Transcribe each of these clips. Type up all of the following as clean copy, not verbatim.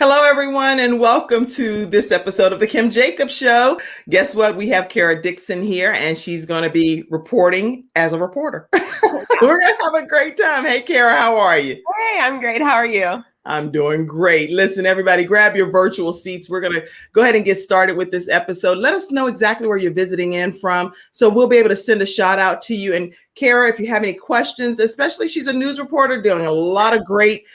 Hello, everyone, and welcome to this episode of the Kim Jacobs Show. Guess what? We have Kara Dixon here, and she's going to be reporting as a reporter. We're going to have a great time. Hey, Kara, how are you? Hey, I'm great. How are you? I'm doing great. Listen, everybody, grab your virtual seats. We're going to go ahead and get started with this episode. Let us know exactly where you're visiting in from, so we'll be able to send a shout out to you. And Kara, if you have any questions, especially she's a news reporter doing a lot of great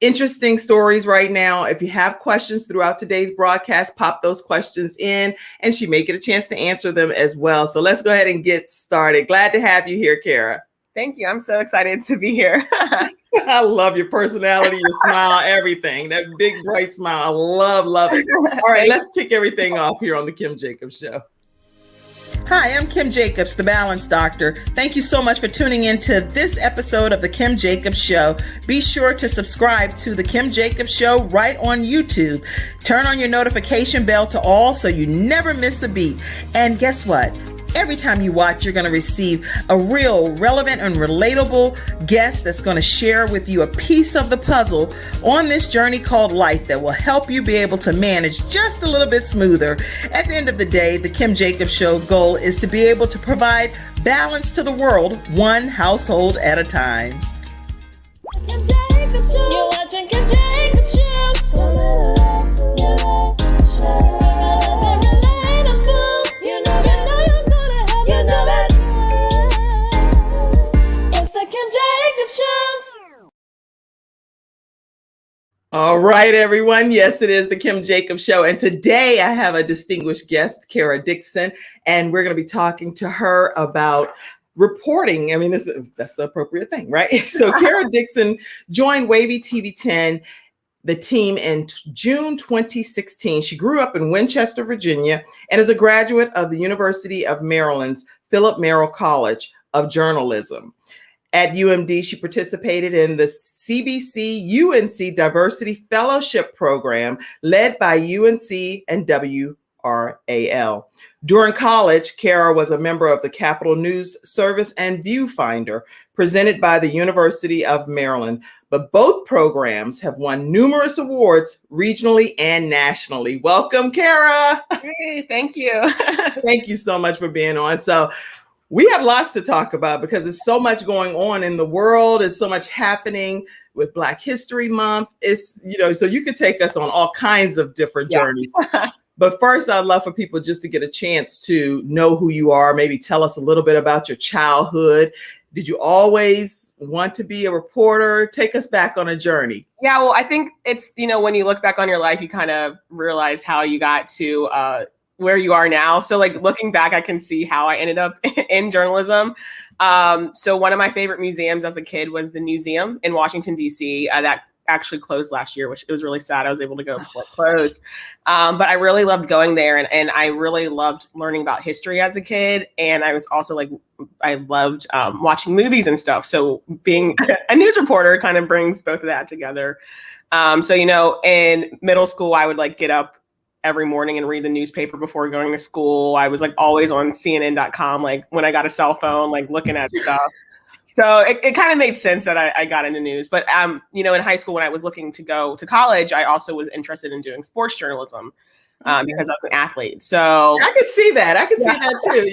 interesting stories right now. If you have questions throughout today's broadcast, pop those questions in and she may get a chance to answer them as well. So let's go ahead and get started. Glad to have you here, Kara. Thank you. I'm so excited to be here. I love your personality, your smile, everything. That big, bright smile. I love it. All right, let's kick everything off here on the Kim Jacobs Show. Hi, I'm Kim Jacobs, the Balance Doctor. Thank you so much for tuning in to this episode of the Kim Jacobs Show. Be sure to subscribe to the Kim Jacobs Show right on YouTube. Turn on your notification bell to all so you never miss a beat. And guess what? Every time you watch, you're going to receive a real relevant and relatable guest that's going to share with you a piece of the puzzle on this journey called life that will help you be able to manage just a little bit smoother. At the end of the day, the Kim Jacobs Show goal is to be able to provide balance to the world, one household at a time. Kim Jacobs Show. You're watching Kim Jacobs Show. All right, everyone. Yes, it is the Kim Jacobs Show. And today I have a distinguished guest, Kara Dixon, and we're going to be talking to her about reporting. I mean, that's the appropriate thing, right? So Kara Dixon joined WAVY TV 10, the team, in June 2016. She grew up in Winchester, Virginia, and is a graduate of the University of Maryland's Philip Merrill College of Journalism. At UMD, she participated in the CBC UNC Diversity Fellowship Program led by UNC and WRAL. During college, Kara was a member of the Capital News Service and Viewfinder, presented by the University of Maryland. But both programs have won numerous awards regionally and nationally. Welcome, Kara. Hey, thank you. Thank you so much for being on. So we have lots to talk about because there's so much going on in the world. There's so much happening with Black History Month. So you could take us on all kinds of different journeys. But first, I'd love for people just to get a chance to know who you are. Maybe tell us a little bit about your childhood. Did you always want to be a reporter? Take us back on a journey. Yeah, well, I think it's, when you look back on your life, you kind of realize how you got to where you are now. So like looking back, I can see how I ended up in journalism. So one of my favorite museums as a kid was the museum in Washington, D.C. That actually closed last year, which it was really sad. I was able to go before it closed. But I really loved going there, and I really loved learning about history as a kid. And I was also I loved watching movies and stuff. So being a news reporter kind of brings both of that together. So, in middle school, I would get up every morning and read the newspaper before going to school. I was always on CNN.com, when I got a cell phone, looking at stuff. So it kind of made sense that I got into news. But, in high school, when I was looking to go to college, I also was interested in doing sports journalism because I was an athlete. So I could see that. I could see that too,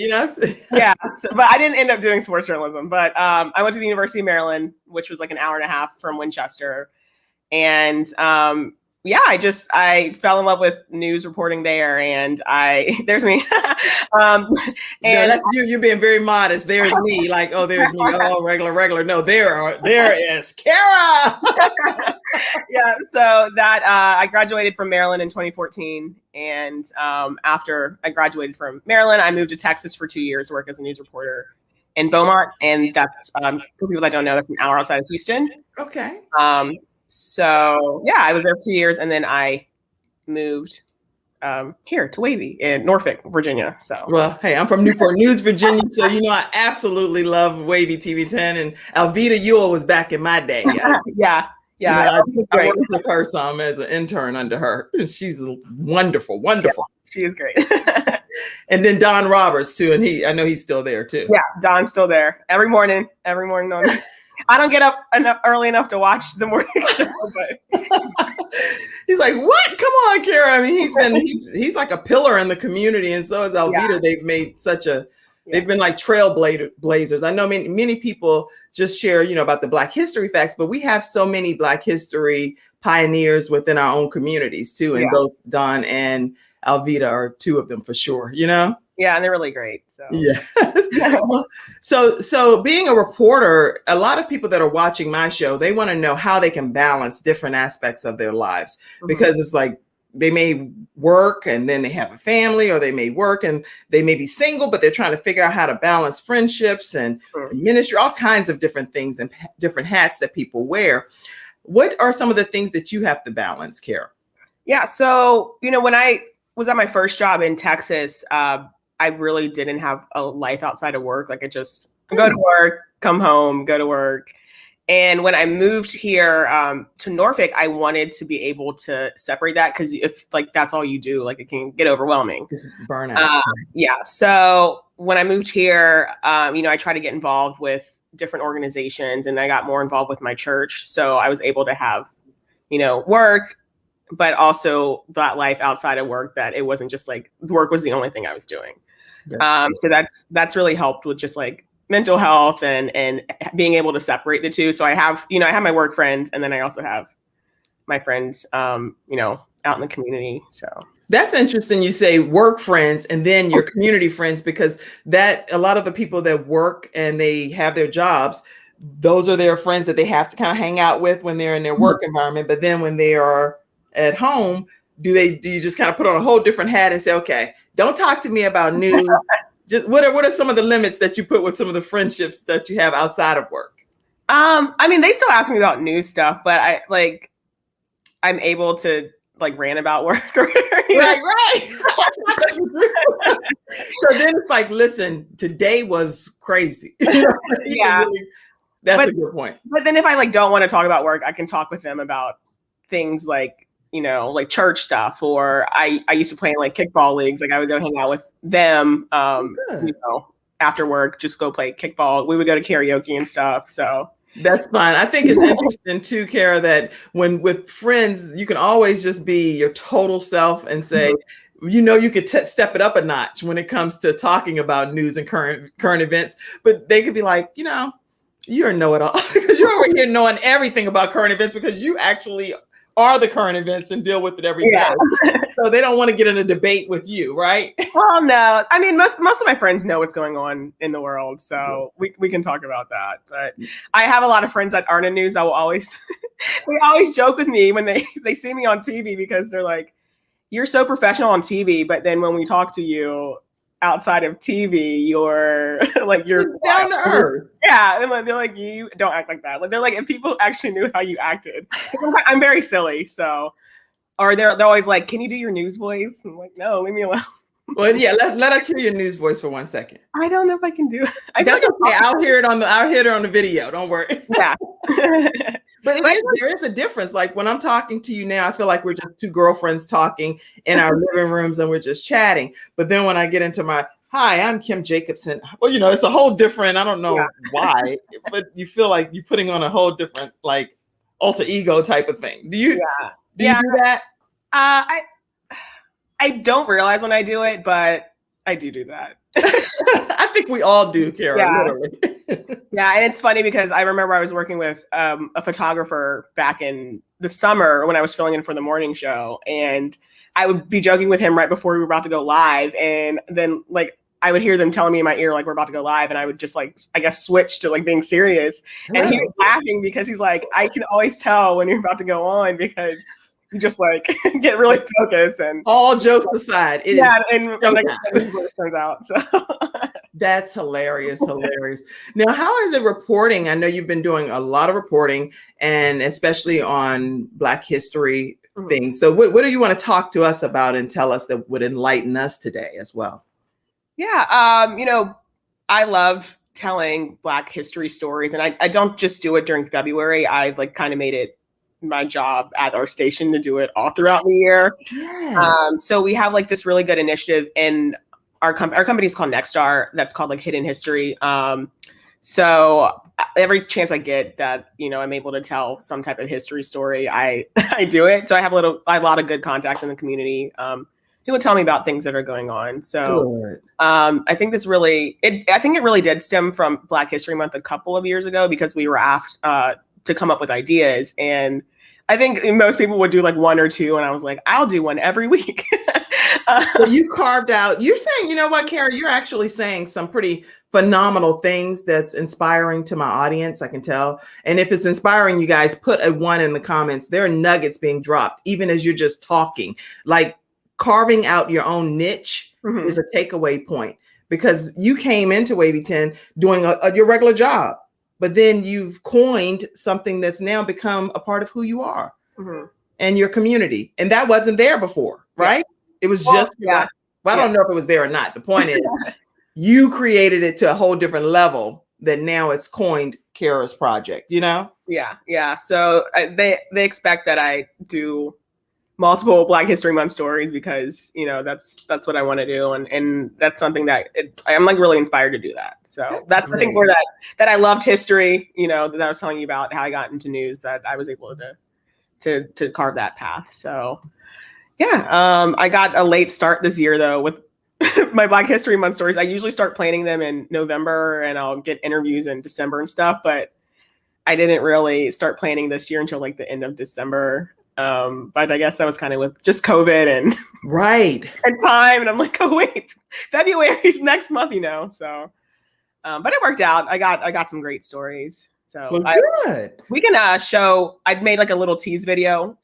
Yeah. But I didn't end up doing sports journalism. But I went to the University of Maryland, which was an hour and a half from Winchester. And I fell in love with news reporting there, and there's me. And that's you're being very modest. There's me, there's me. Oh, regular. No, there is Kara. Yeah. So that I graduated from Maryland in 2014, and after I graduated from Maryland, I moved to Texas for 2 years to work as a news reporter in Beaumont, and that's for people that don't know, that's an hour outside of Houston. Okay. So I was there for 2 years, and then I moved here to WAVY in Norfolk, Virginia. So, well, hey, I'm from Newport News, Virginia, so I absolutely love WAVY TV 10, and Alvita Ewell was back in my day. Yeah. I worked with her some as an intern under her. She's wonderful. Yeah, she is great. And then Don Roberts too, and I know he's still there too. Yeah, Don's still there every morning. I don't get up early enough to watch the morning show, but He's like, what? Come on, Kara. I mean, he's like a pillar in the community, and so is Alvita. Yeah. They've made they've been like trailblazers. I know many people just share, about the Black history facts, but we have so many Black history pioneers within our own communities too. And both Don and Alvita are two of them for sure, Yeah, and they're really great. So yeah. So being a reporter, a lot of people that are watching my show, they want to know how they can balance different aspects of their lives, because it's like they may work and then they have a family, or they may work and they may be single, but they're trying to figure out how to balance friendships and ministry, all kinds of different things and different hats that people wear. What are some of the things that you have to balance, Kara? Yeah. So, when I was at my first job in Texas, I really didn't have a life outside of work. Like I just go to work, come home, go to work. And when I moved here to Norfolk, I wanted to be able to separate that, because if like that's all you do, like it can get overwhelming. It's burnout. Yeah. So when I moved here, I tried to get involved with different organizations, and I got more involved with my church. So I was able to have, work, but also that life outside of work, that it wasn't just like work was the only thing I was doing. So that's really helped with just like mental health and being able to separate the two. So I have my work friends, and then I also have my friends, out in the community. So that's interesting. You say work friends and then your community friends, because that a lot of the people that work and they have their jobs, those are their friends that they have to kind of hang out with when they're in their work environment. But then when they are at home, do you just kind of put on a whole different hat and say, okay, don't talk to me about news. Just what are some of the limits that you put with some of the friendships that you have outside of work? I mean, they still ask me about news stuff, but I'm able to like rant about work. Right. So then it's like, listen, today was crazy. Yeah. That's a good point. But then if I don't want to talk about work, I can talk with them about things like, like church stuff, or I used to play in like kickball leagues. Like I would go hang out with them, after work, just go play kickball. We would go to karaoke and stuff. So that's fine. I think it's interesting too, Kara, that when with friends, you can always just be your total self and say, you could step it up a notch when it comes to talking about news and current events. But they could be like, you're a know-it-all because you're over here knowing everything about current events, because you actually are the current events and deal with it every day. So they don't want to get in a debate with you, right? Well, no. I mean, most of my friends know what's going on in the world, so we can talk about that. But I have a lot of friends that aren't in news. I will always they always joke with me when they see me on TV, because they're like, "You're so professional on TV, but then when we talk to you outside of TV, you're like you're down to earth." Yeah, and they're like, you don't act like that. Like they're like, if people actually knew how you acted, I'm very silly. So, or they're always like, can you do your news voice? I'm like, no, leave me alone. Well, yeah, let us hear your news voice for 1 second. I don't know if I can do it. That's okay. I'll hear it on the video. Don't worry. Yeah. But there is a difference. Like when I'm talking to you now, I feel like we're just two girlfriends talking in our living rooms and we're just chatting. But then when I get into hi, I'm Kim Jacobson. Well, it's a whole different, I don't know why, but you feel like you're putting on a whole different like alter ego type of thing. Do you do that? I don't realize when I do it, but I do that. I think we all do, Kara, literally. Yeah, and it's funny because I remember I was working with a photographer back in the summer when I was filling in for the morning show, and I would be joking with him right before we were about to go live, and then I would hear them telling me in my ear we're about to go live, and I would just I guess switch to being serious, and he was laughing because he's like, I can always tell when you're about to go on because you just get really focused. And all jokes aside, it is what it turns out. So that's hilarious. Now, how is it reporting? I know you've been doing a lot of reporting, and especially on Black history things. So what do you want to talk to us about and tell us that would enlighten us today as well? Yeah, I love telling Black history stories, and I don't just do it during February. I kind of made it my job at our station to do it all throughout the year. Yeah. So we have this really good initiative in our company is called Nexstar. That's called Hidden History. So every chance I get that, I'm able to tell some type of history story, I I do it. So I have a lot of good contacts in the community. Who would tell me about things that are going on. So Good. I think I think it really did stem from Black History Month a couple of years ago, because we were asked to come up with ideas. And I think most people would do like one or two. And I was like, I'll do one every week. So you carved out, you're saying, you know what, Kara, you're actually saying some pretty phenomenal things that's inspiring to my audience, I can tell. And if it's inspiring, you guys put a 1 in the comments. There are nuggets being dropped, even as you're just talking. Like carving out your own niche is a takeaway point, because you came into Wavy 10 doing your regular job, but then you've coined something that's now become a part of who you are and your community. And that wasn't there before, right? It was just, I don't know if it was there or not. The point is, you created it to a whole different level that now it's coined Kara's project, Yeah. So they expect that I do multiple Black History Month stories, because that's what I want to do, and that's something that I'm like really inspired to do that. So that's I think where that I loved history, that I was telling you about, how I got into news, that I was able to carve that path. So yeah, I got a late start this year though with my Black History Month stories. I usually start planning them in November, and I'll get interviews in December and stuff, but I didn't really start planning this year until like the end of December. But I guess that was kind of with just COVID and and time. And I'm like, oh wait, February's next month, So, but it worked out. I got some great stories. So good. We can show. I made like a little tease video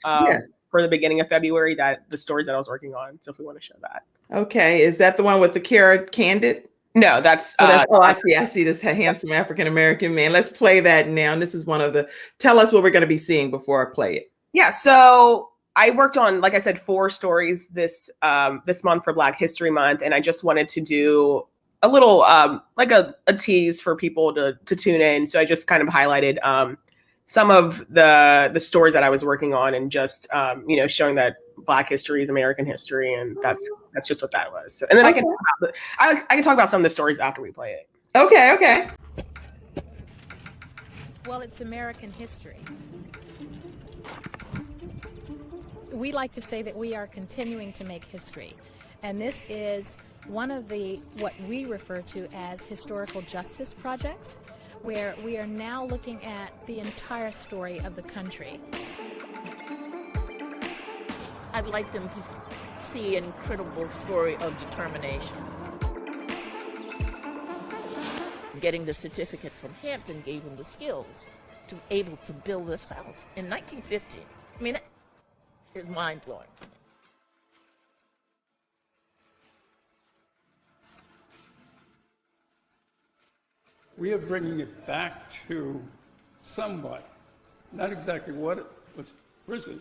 for the beginning of February, that the stories that I was working on. So if we want to show that. Okay, is that the one with the Kara Candid? No, that's I see this handsome African American man. Let's play that now. And this is one of the. Tell us what we're going to be seeing before I play it. Yeah, so I worked on, like I said, 4 stories this month for Black History Month, and I just wanted to do a little like a tease for people to tune in. So I just kind of highlighted some of the stories that I was working on, and just showing that Black history is American history, and that's just what that was. So, and then I can talk about some of the stories after we play it. Okay. Well, it's American history. We like to say that we are continuing to make history, and this is one of what we refer to as historical justice projects, where we are now looking at the entire story of the country. I'd like them to see an incredible story of determination. Getting the certificate from Hampton gave him the skills to be able to build this house in 1950. I mean, it's mind-blowing. We are bringing it back to somewhat, not exactly what it was originally,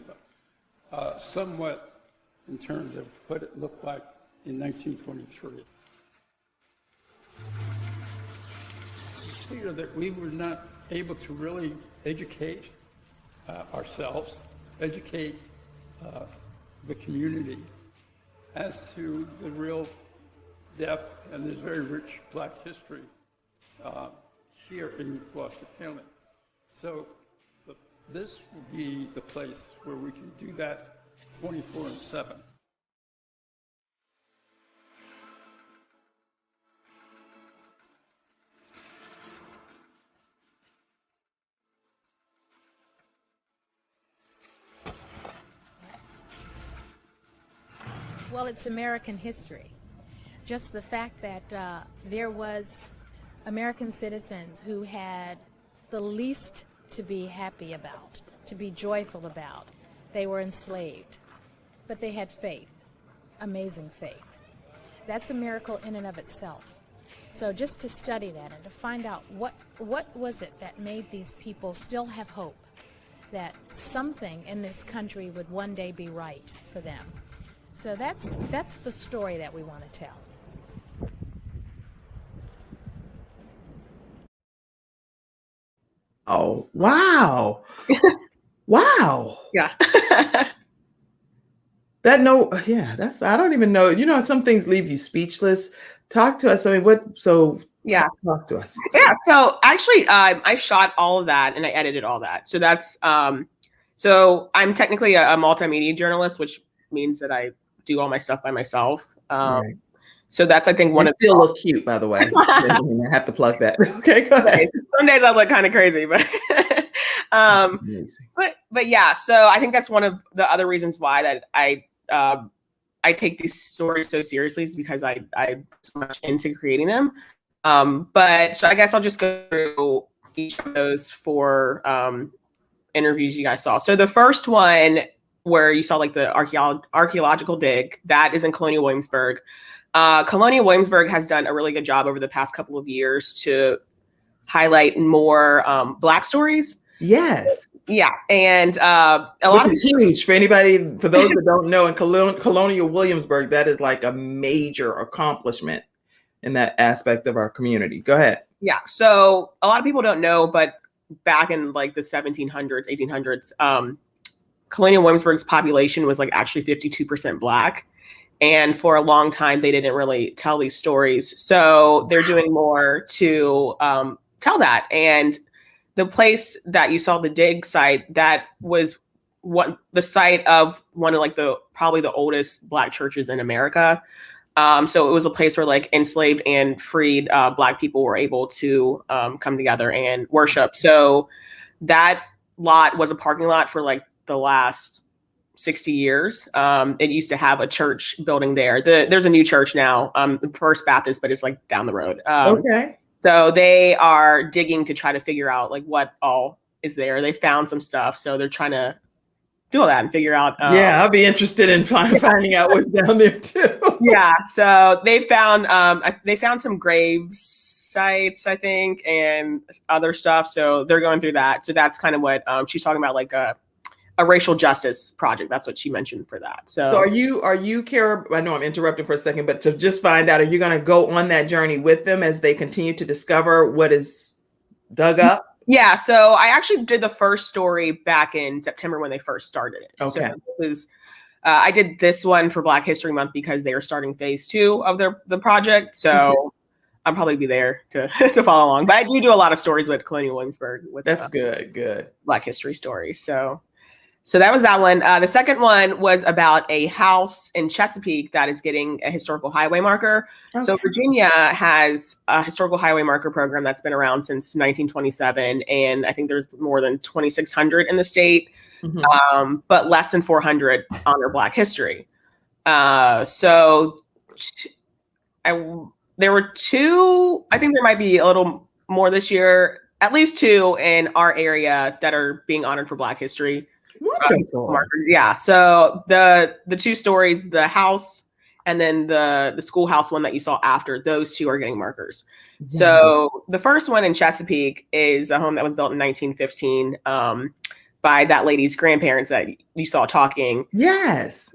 but somewhat in terms of what it looked like in 1923. It's clear that we were not able to really educate ourselves, educate the community as to the real depth and this very rich Black history here in Gloucester County. So this will be the place where we can do that 24/7. Well, it's American history. Just the fact that there was American citizens who had the least to be happy about, to be joyful about. They were enslaved, but they had faith, amazing faith. That's a miracle in and of itself. So just to study that and to find out what was it that made these people still have hope that something in this country would one day be right for them. So that's the story that we want to tell. Oh, wow. Wow. Yeah. I don't even know. Some things leave you speechless. Talk to us. I mean, Yeah. Talk to us. Yeah. So actually, I shot all of that and I edited all that. So that's so I'm technically a multimedia journalist, which means that I do all my stuff by myself. Right. So that's, I think, one You of still look cute, by the way. I have to plug that. Okay, go ahead. some days I look kind of crazy, but Amazing. but yeah. So I think that's one of the other reasons why that I take these stories so seriously, is because I'm so much into creating them. But so I guess I'll just go through each of those for interviews you guys saw. So the first one where you saw like the archaeological dig, that is in Colonial Williamsburg. Colonial Williamsburg has done a really good job over the past couple of years to highlight more Black stories. Yes. Yeah, and a lot Which is huge for anybody. For those that don't know, in Colonial Williamsburg, that is like a major accomplishment in that aspect of our community. Go ahead. Yeah, so a lot of people don't know, but back in like the 1700s, 1800s, Colonial Williamsburg's population was like actually 52% Black. And for a long time, they didn't really tell these stories. So they're doing more to tell that. And the place that you saw, the dig site, that was the site of one of like probably the oldest Black churches in America. So it was a place where like enslaved and freed Black people were able to come together and worship. So that lot was a parking lot for like the last 60 years. It used to have a church building there. There's a new church now, First Baptist, but it's like down the road. Okay. So they are digging to try to figure out like what all is there. They found some stuff, so they're trying to do all that and figure out. Yeah, I'll be interested in finding out what's down there too. Yeah, so they found some grave sites, I think, and other stuff. So they're going through that. So that's kind of what she's talking about, like a racial justice project. That's what she mentioned for that. So are you, Kara? I know I'm interrupting for a second, but to just find out, are you going to go on that journey with them as they continue to discover what is dug up? Yeah. So I actually did the first story back in September when they first started it. Okay. So this is, I did this one for Black History Month because they were starting phase 2 of the project. So I'll probably be there to follow along. But I do a lot of stories with Colonial Williamsburg. That's good. Black history stories. So that was that one. The second one was about a house in Chesapeake that is getting a historical highway marker. Okay. So Virginia has a historical highway marker program that's been around since 1927. And I think there's more than 2,600 in the state, but less than 400 honor Black history. So there were 2, I think there might be a little more this year, at least 2 in our area that are being honored for Black history. Yeah. So the 2 stories, the house and then the schoolhouse one that you saw after, those 2 are getting markers. Mm-hmm. So the first one in Chesapeake is a home that was built in 1915 by that lady's grandparents that you saw talking. Yes.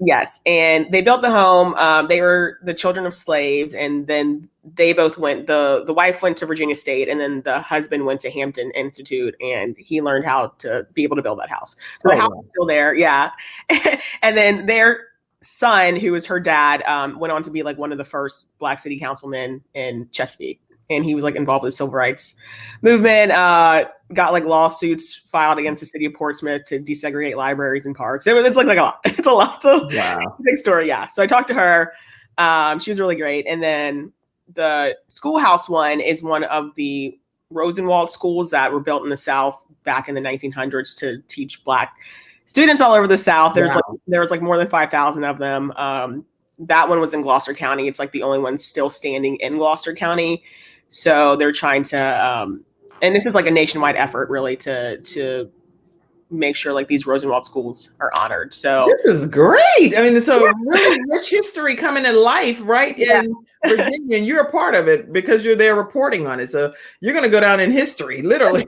And they built the home. They were the children of slaves, and then they both went, the wife went to Virginia State, and then the husband went to Hampton Institute, and he learned how to be able to build that house. So the house is still there. Yeah. And then their son, who was her dad, went on to be like one of the first Black city councilmen in Chesapeake. And he was like involved with the civil rights movement, got like lawsuits filed against the city of Portsmouth to desegregate libraries and parks. It's like a lot. It's a lot. Wow. It's a big story. Yeah. So I talked to her. She was really great. And then the schoolhouse one is one of the Rosenwald schools that were built in the South back in the 1900s to teach Black students all over the South. There was like more than 5,000 of them. That one was in Gloucester County. It's like the only one still standing in Gloucester County. So they're trying to, and this is like a nationwide effort really to make sure like these Rosenwald schools are honored. So this is great. I mean, it's a really rich history coming to life, right? In Virginia, and you're a part of it because you're there reporting on it. So you're going to go down in history, literally.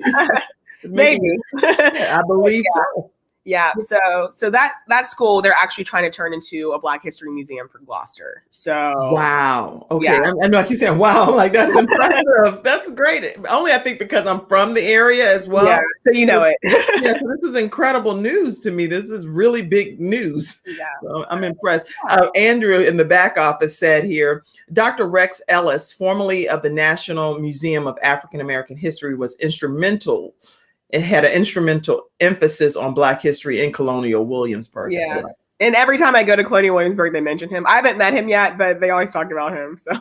Maybe. I believe so. Yeah, so that school, they're actually trying to turn into a Black History Museum for Gloucester. So Wow. Okay. Yeah. I know I keep saying wow. I'm like, that's impressive. That's great. Only I think because I'm from the area as well. Yeah, so you know it. Yeah, so this is incredible news to me. This is really big news. Yeah. So I'm impressed. Andrew in the back office said here, Dr. Rex Ellis, formerly of the National Museum of African American History, was instrumental. It had an instrumental emphasis on Black history in Colonial Williamsburg. Yes. And every time I go to Colonial Williamsburg, they mention him. I haven't met him yet, but they always talk about him. So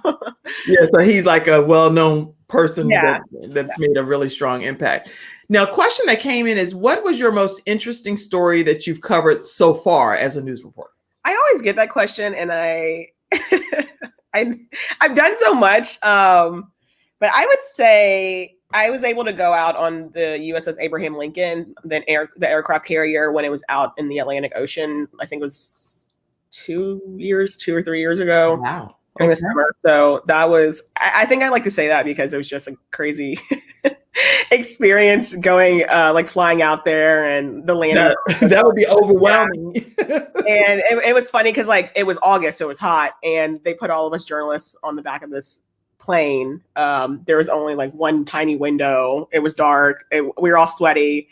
yeah, so he's like a well-known person Yeah. that's made a really strong impact. Now, a question that came in is, what was your most interesting story that you've covered so far as a news reporter? I always get that question, and I've done so much. But I would say I was able to go out on the USS Abraham Lincoln, the aircraft carrier, when it was out in the Atlantic Ocean. I think it was 2 or 3 years ago. Wow. During the summer. So that was, I think I like to say that because it was just a crazy experience going, like flying out there and the landing. That would be overwhelming. And it was funny because like it was August, so it was hot, and they put all of us journalists on the back of this plane. There was only like one tiny window. It was dark. We were all sweaty.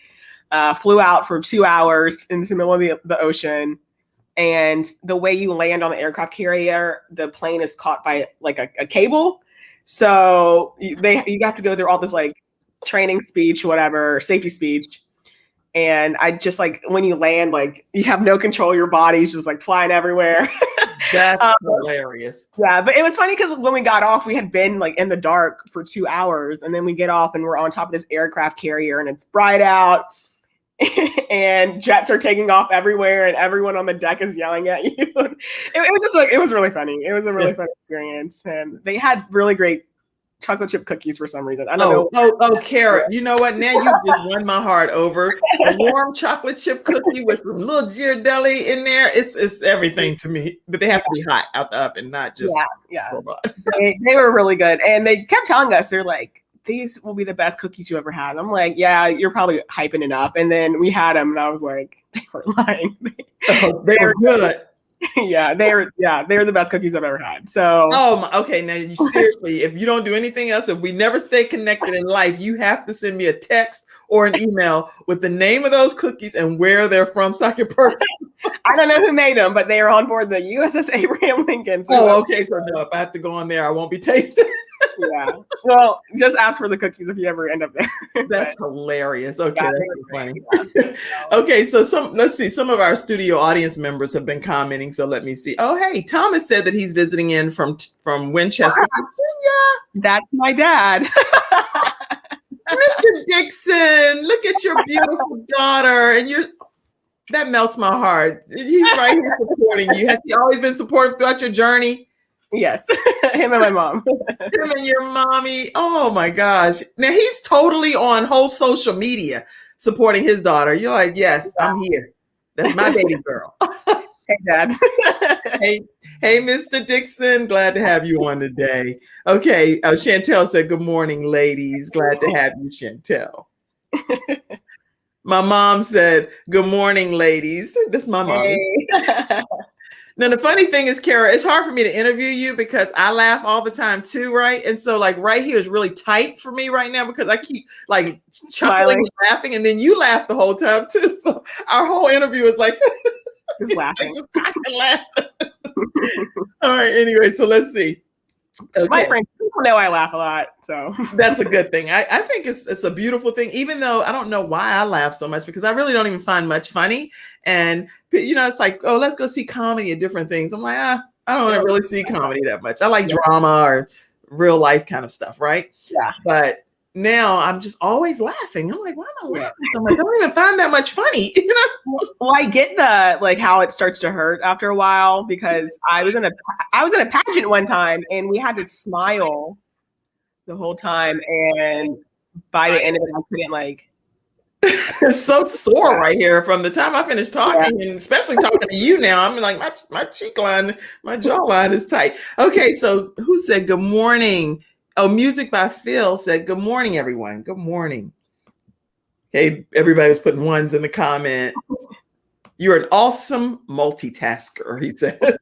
Flew out for 2 hours into the middle of the ocean. And the way you land on the aircraft carrier, the plane is caught by like a cable. So you have to go through all this like training speech, whatever, safety speech. And I just like, when you land, like you have no control of your body's just like flying everywhere. That's hilarious. Yeah, but it was funny because when we got off, we had been like in the dark for 2 hours, and then we get off and we're on top of this aircraft carrier and it's bright out. And jets are taking off everywhere, and everyone on the deck is yelling at you. It was just like, it was really funny. It was a really fun experience, and they had really great chocolate chip cookies for some reason. I don't know. Oh, Kara, you know what? Now you just won my heart over. A warm chocolate chip cookie with some little Ghirardelli in there. It's everything to me. But they have to be hot out the oven, not just store-bought. They were really good, and they kept telling us, they're like, these will be the best cookies you ever had. I'm like, yeah, you're probably hyping it up. And then we had them, and I was like, they were lying. They were good. They were the best cookies I've ever had. So okay. Now you seriously, if you don't do anything else, if we never stay connected in life, you have to send me a text or an email with the name of those cookies and where they're from, so I can purchase. I don't know who made them, but they are on board the USS Abraham Lincoln. So okay. So no, if I have to go on there, I won't be tasting. Yeah. Well, just ask for the cookies if you ever end up there. That's hilarious. Okay, Yeah, that's so funny. Yeah. Okay, so let's see. Some of our studio audience members have been commenting. So let me see. Oh, hey, Thomas said that he's visiting in from Winchester, Virginia. That's my dad. Mr. Dixon, look at your beautiful daughter, and that melts my heart. He's right here supporting you. Has he always been supportive throughout your journey? Yes, him and my mom. Him and your mommy. Oh my gosh. Now he's totally on whole social media supporting his daughter. You're like, yes, I'm here. That's my baby girl. Hey, Dad. Hey, Mr. Dixon. Glad to have you on today. Okay. Chantel said, good morning, ladies. Glad to have you, Chantel. My mom said, good morning, ladies. That's my mom. Hey. Now, the funny thing is, Kara, it's hard for me to interview you because I laugh all the time too, right? And so like right here is really tight for me right now because I keep like chuckling and laughing, and then you laugh the whole time too. So our whole interview is like just laughing. All right, anyway, so let's see. Okay. My friends, people know I laugh a lot, so that's a good thing. I think it's a beautiful thing, even though I don't know why I laugh so much because I really don't even find much funny. And it's like, oh, let's go see comedy and different things. I'm like, I don't want to really see comedy that much. I like drama or real life kind of stuff, right? Yeah. But now I'm just always laughing. I'm like, why am I laughing so much? I don't even find that much funny, Well, I get how it starts to hurt after a while because I was in a pageant one time and we had to smile the whole time, and by the end of it, I couldn't it's so sore right here from the time I finished talking, and especially talking to you now. I'm like, my cheek line, my jawline is tight. Okay, so who said good morning? Oh, Music by Phil said, good morning, everyone. Good morning. Okay, everybody was putting ones in the comment. You're an awesome multitasker, he said.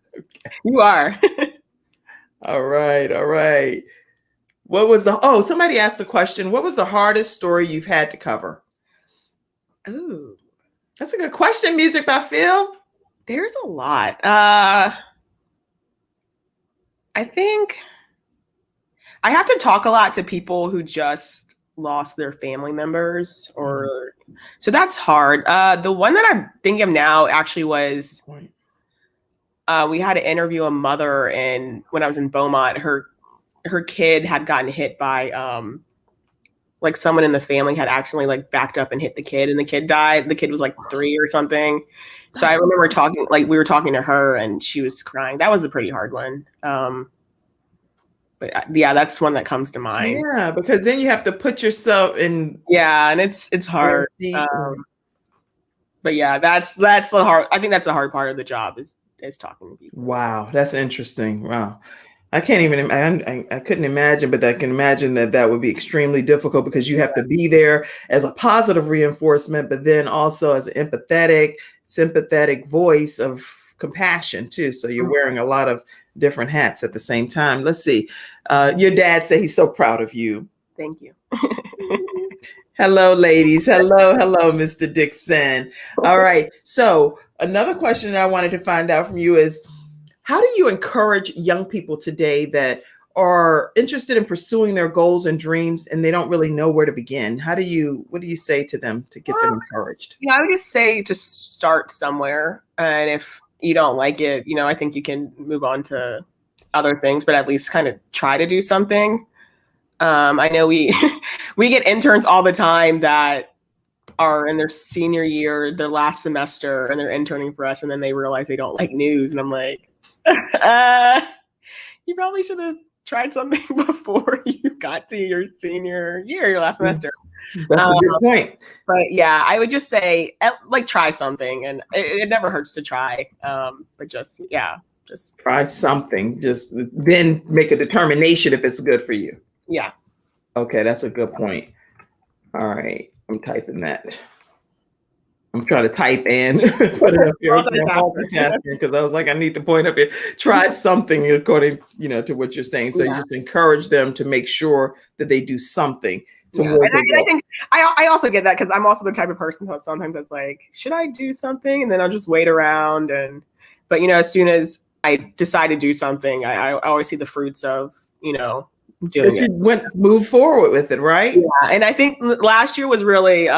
You are. All right, all right. Somebody asked the question, what was the hardest story you've had to cover? Ooh, That's a good question. Music by Phil. there's a lot. I think I have to talk a lot to people who just lost their family members, or so that's hard. The one that I'm thinking of now actually was we had to interview a mother, and when I was in Beaumont, her kid had gotten hit by like someone in the family had accidentally like backed up and hit the kid, and the kid died. The kid was like 3 or something. So I remember we were talking to her, and she was crying. That was a pretty hard one. But yeah, that's one that comes to mind. Yeah, because then you have to put yourself in. Yeah, and it's hard. But yeah, that's the hard. I think that's the hard part of the job is talking to people. Wow, that's interesting. Wow. I can't even, I couldn't imagine, but I can imagine that would be extremely difficult because you have to be there as a positive reinforcement, but then also as an empathetic, sympathetic voice of compassion too. So you're wearing a lot of different hats at the same time. Let's see. Your dad said he's so proud of you. Thank you. Hello, ladies. Hello, Mr. Dixon. All right. So another question that I wanted to find out from you is, how do you encourage young people today that are interested in pursuing their goals and dreams and they don't really know where to begin? What do you say to them to get them encouraged? I would just say to start somewhere. And if you don't like it, I think you can move on to other things, but at least kind of try to do something. I know we get interns all the time that are in their senior year, their last semester, and they're interning for us, and then they realize they don't like news. And I'm like, you probably should have tried something before you got to your senior year, your last semester. That's a good point. But yeah, I would just say try something, and it never hurts to try. But just try something. Just then make a determination if it's good for you. Yeah. Okay, that's a good point. All right, I'm typing that. I'm trying to type and put it up here because I was like, I need to point up here. Try something according, to what you're saying. So you just encourage them to make sure that they do something. And I think I also get that because I'm also the type of person that sometimes it's like, should I do something? And then I'll just wait around. But as soon as I decide to do something, I always see the fruits of, doing it. Move forward with it, right? Yeah, and I think last year was really.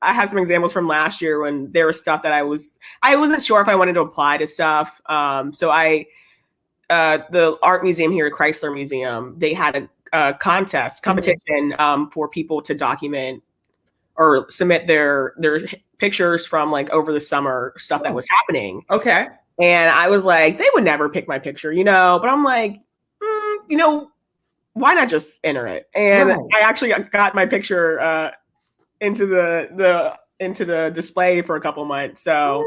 I have some examples from last year when there was stuff that I wasn't sure if I wanted to apply to stuff. So the art museum here at Chrysler Museum, they had a competition for people to document or submit their pictures from like over the summer stuff that was happening. Okay. And I was like, they would never pick my picture, but I'm like, why not just enter it? And I actually got my picture into the display for a couple months. So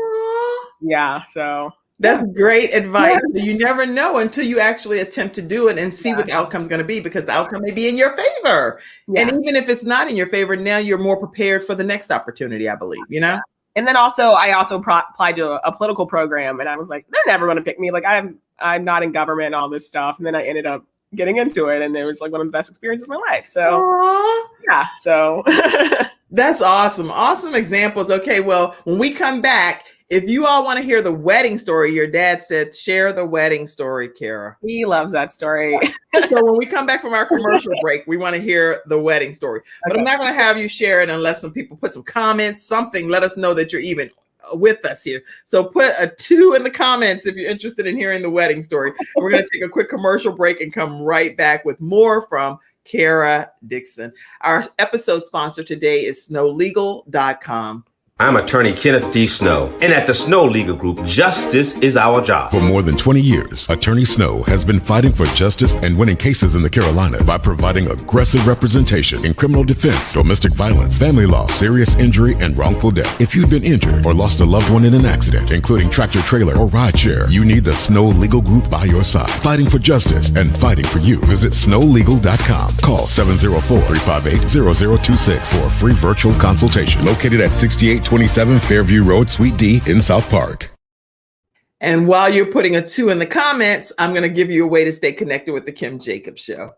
so that's great advice. Yeah. You never know until you actually attempt to do it and see what the outcome's going to be, because the outcome may be in your favor. Yeah. And even if it's not in your favor, now you're more prepared for the next opportunity, I believe, And then I also applied to a political program, and I was like, they're never going to pick me. Like I'm not in government, all this stuff. And then I ended up getting into it, and it was like one of the best experiences of my life. So so that's awesome. Awesome examples. Okay, well, when we come back, if you all want to hear the wedding story, your dad said, share the wedding story, Kara. He loves that story. So when we come back from our commercial break, we want to hear the wedding story. But I'm not going to have you share it unless some people put some comments, something, let us know that you're even with us here. So put a 2 in the comments if you're interested in hearing the wedding story. And we're going to take a quick commercial break and come right back with more from Kara Dixon. Our episode sponsor today is snowlegal.com. I'm attorney Kenneth D. Snow, and at the Snow Legal Group, justice is our job. For more than 20 years, Attorney Snow has been fighting for justice and winning cases in the Carolinas by providing aggressive representation in criminal defense, domestic violence, family law, serious injury, and wrongful death. If you've been injured or lost a loved one in an accident, including tractor trailer or rideshare, you need the Snow Legal Group by your side, fighting for justice and fighting for you. Visit snowlegal.com. Call 704-358-0026 for a free virtual consultation. Located at 6827 Fairview Road, Suite D in South Park. And while you're putting a 2 in the comments, I'm going to give you a way to stay connected with the Kim Jacobs Show.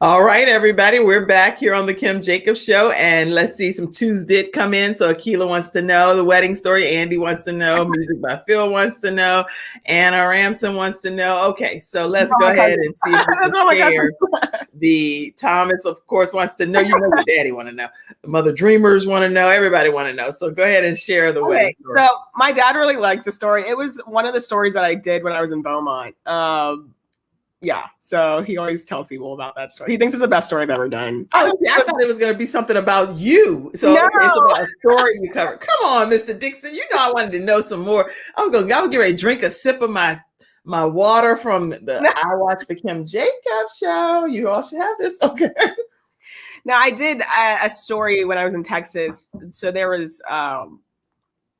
All right, everybody, we're back here on the Kim Jacobs Show, and let's see, some 2s did come in. So Akila wants to know the wedding story. Andy wants to know. Music by Phil wants to know. Anna Ramson wants to know. Okay, so let's go ahead and see if we can share. The Thomas, of course, wants to know. You know what Daddy want to know. The Mother Dreamers want to know. Everybody want to know. So go ahead and share the wedding story. So my dad really likes the story. It was one of the stories that I did when I was in Beaumont. Yeah, so he always tells people about that story. He thinks it's the best story I've ever done. Oh, yeah, I thought it was going to be something about you. So No. it's about a story you covered. Come on, Mr. Dixon. You know I wanted to know some more. I was get ready to drink a sip of my water from the I Watch the Kim Jacobs Show. You all should have this. Okay. Now, I did a story when I was in Texas. So there was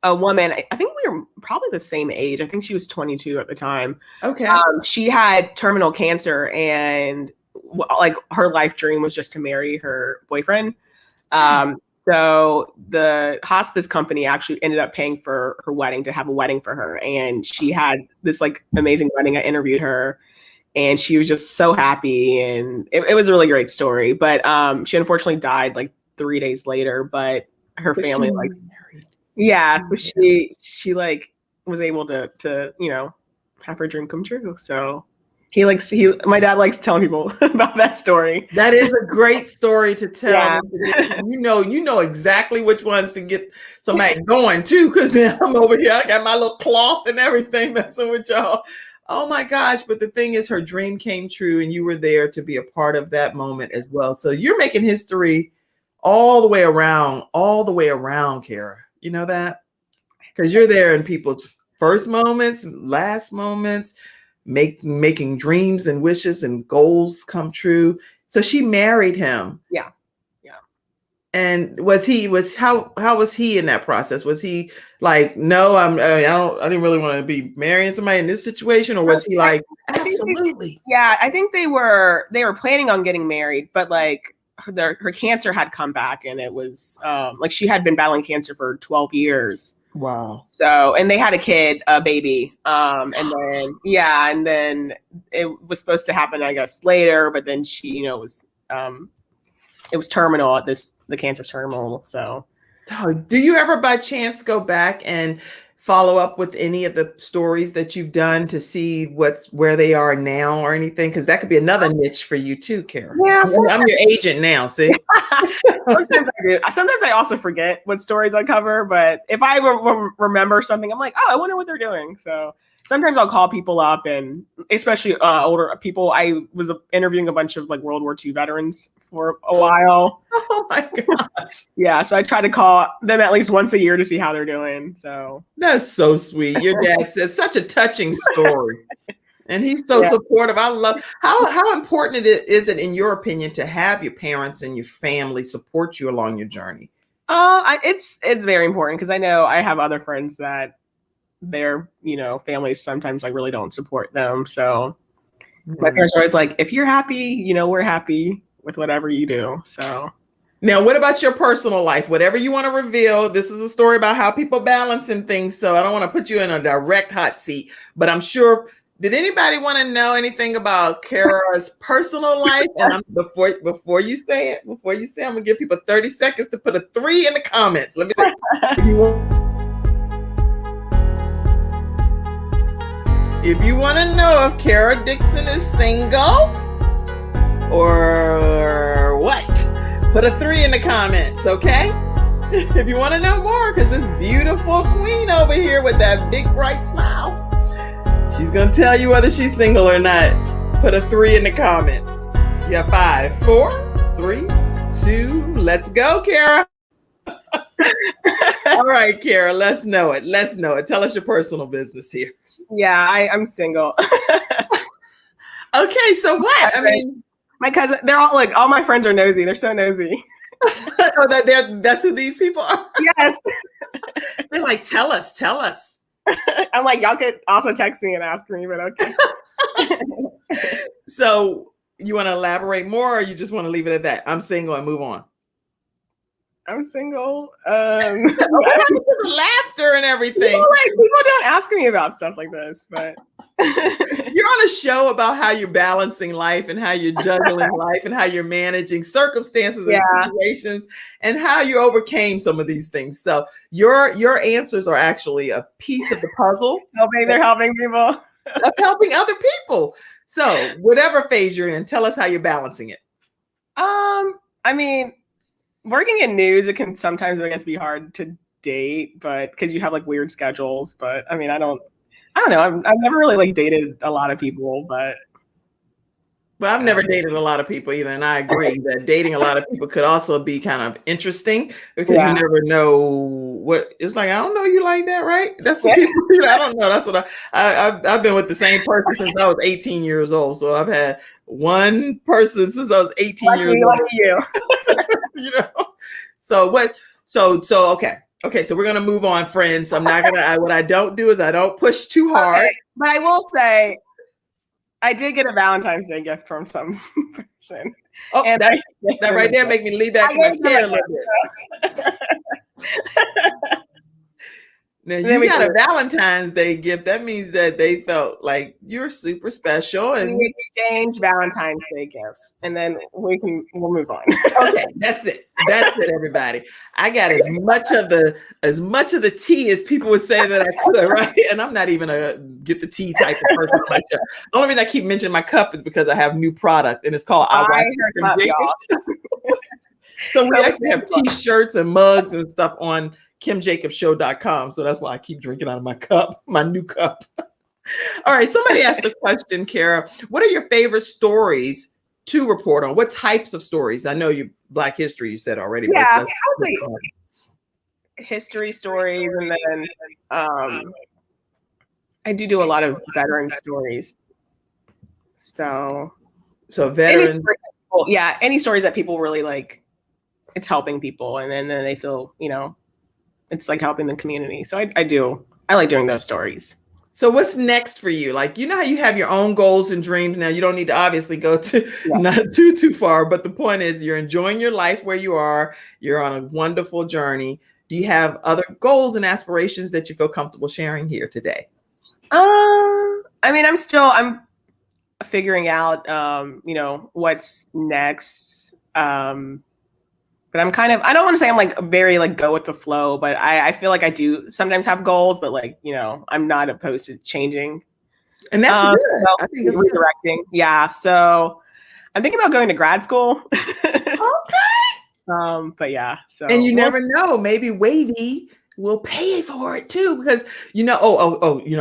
a woman, I think we were probably the same age. I think she was 22 at the time. Okay. She had terminal cancer, and like her life dream was just to marry her boyfriend. So the hospice company actually ended up paying for her wedding, to have a wedding for her. And she had this like amazing wedding. I interviewed her, and she was just so happy. And it was a really great story. But she unfortunately died like 3 days later, but her family like, yeah, so she like was able to, you know, have her dream come true. So my dad likes telling people about that story. That is a great story to tell. Yeah. You know exactly which ones to get somebody going too, because then I'm over here. I got my little cloth and everything messing with y'all. Oh my gosh. But the thing is, her dream came true, and you were there to be a part of that moment as well. So you're making history all the way around, Kara. You know that? Because you're there in people's first moments, last moments, making dreams and wishes and goals come true. So she married him. Yeah. And how was he in that process? Was he like, no, I didn't really want to be marrying somebody in this situation, or was he like, absolutely? Yeah, I think they were planning on getting married, but like her cancer had come back, and it was like she had been battling cancer for 12 years. Wow. So, and they had a baby. And then it was supposed to happen, I guess, later, but then she, you know, it was terminal the cancer's terminal. So do you ever by chance go back and follow up with any of the stories that you've done to see where they are now or anything? Because that could be another niche for you too, Kara. Yeah, I'm your agent now. See, sometimes I do. Sometimes I also forget what stories I cover, but if I remember something, I'm like, oh, I wonder what they're doing. So sometimes I'll call people up, and especially older people. I was interviewing a bunch of like World War II veterans for a while. Oh my gosh. Yeah, so I try to call them at least once a year to see how they're doing. So that's so sweet. Your dad says such a touching story. And he's so supportive. I love how important is it, in your opinion, to have your parents and your family support you along your journey? It's very important, because I know I have other friends that their, you know, families sometimes like really don't support them. So my parents are always like, if you're happy, you know, we're happy with whatever you do. So now, what about your personal life? Whatever you want to reveal. This is a story about how people balance and things. So I don't want to put you in a direct hot seat, but I'm sure. Did anybody want to know anything about Kara's personal life? And before you say it, I'm gonna give people 30 seconds to put a 3 in the comments. Let me see. If you want to know if Kara Dixon is single or what, put a 3 in the comments, okay? If you want to know more, because this beautiful queen over here with that big bright smile, she's going to tell you whether she's single or not. Put a 3 in the comments. You have 5, 4, 3, 2, let's go, Kara. All right, Kara, let's know it. Let's know it. Tell us your personal business here. Yeah, I'm single. Okay, so what? I mean, my cousin, they're all like, all my friends are nosy. They're so nosy. oh, that's who these people are? Yes. They're like, tell us. I'm like, y'all could also text me and ask me, but okay. So you want to elaborate more, or you just want to leave it at that? I'm single and move on. I'm single. Laughter and everything. People don't ask me about stuff like this, but you're on a show about how you're balancing life and how you're juggling life and how you're managing circumstances and situations and how you overcame some of these things. So your answers are actually a piece of the puzzle. They're helping people. Of helping other people. So whatever phase you're in, tell us how you're balancing it. I mean, working in news, it can sometimes, I guess, be hard to date, but because you have like weird schedules. But I mean, I don't know. I've never really like dated a lot of people, but well, I've never dated a lot of people either, and I agree that dating a lot of people could also be kind of interesting because you never know what it's like. I don't know you like that, right? That's what people, I don't know. That's what I've been with the same person since I was 18 years old. So I've had one person since I was 18 years old. Like you. You know. So what? So okay. Okay, so we're gonna move on, friends. I'm not gonna. What I don't do is I don't push too hard. Okay. But I will say, I did get a Valentine's Day gift from some person. Oh, and that right there make me lean back in my chair a little bit. Now you got a Valentine's Day gift. That means that they felt like you're super special, and we exchange Valentine's Day gifts, and then we'll move on. Okay, that's it. That's it, everybody. I got as much of the tea as people would say that I could, right? And I'm not even a get the tea type of person on my show. The only reason I keep mentioning my cup is because I have new product, and it's called I Watch Kim Jacobs. So we actually have T-shirts and mugs and stuff on KimJacobsShow.com. So that's why I keep drinking out of my cup, my new cup. All right. Somebody asked the question, Kara, what are your favorite stories to report on? What types of stories? I know you Black history, you said already. Yeah, but I would say history stories, and then I do a lot of veteran stories. So veteran. Any stories that people really like, it's helping people, and then they feel, it's like helping the community. So I like doing those stories. So what's next for you? Like, you know how you have your own goals and dreams. Now you don't need to obviously go to not too far, but the point is you're enjoying your life where you are. You're on a wonderful journey. Do you have other goals and aspirations that you feel comfortable sharing here today? I mean, I'm figuring out, what's next. But I'm I don't want to say I'm like very like go with the flow, but I feel like I do sometimes have goals, but like, I'm not opposed to changing. And that's good. So I think it's redirecting. Good. Yeah. So I'm thinking about going to grad school. Okay. But yeah. So and you never know, maybe WAVY will pay for it too, because you know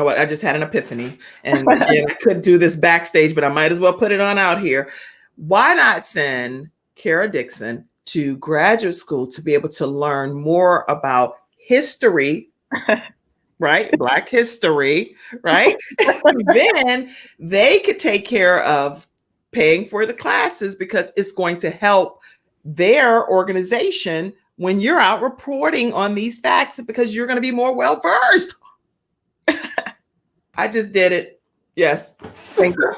what? I just had an epiphany, and I could do this backstage, but I might as well put it on out here. Why not send Kara Dixon to graduate school to be able to learn more about history, right? Black history, right? Then they could take care of paying for the classes because it's going to help their organization when you're out reporting on these facts, because you're going to be more well-versed. I just did it. Yes. Thank you.